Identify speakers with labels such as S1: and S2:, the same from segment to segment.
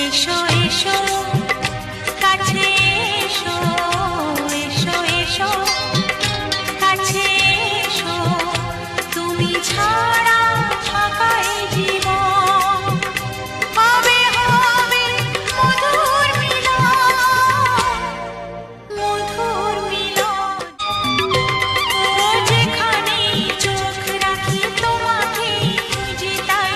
S1: এসো এসো কাছে এসো, এসো এসো কাছে এসো, তুমি ছাড়া ফাঁকা এই জীবন। হবে হবে মধুর মিলন, মধুর মিলন। ও যেখানে চোখ রাখি তোমাকে খুঁজে তাই,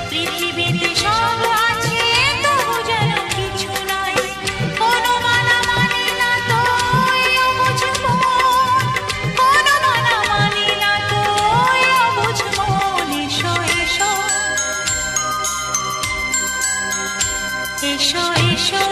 S1: পৃথিবীতে সব আছে তবু যেন কিছু নাই। কোনো মানা মানে না তো অবুঝ মন, কোনো মানা মানে না তো অবুঝ মন। এসো এসো, এসো এসো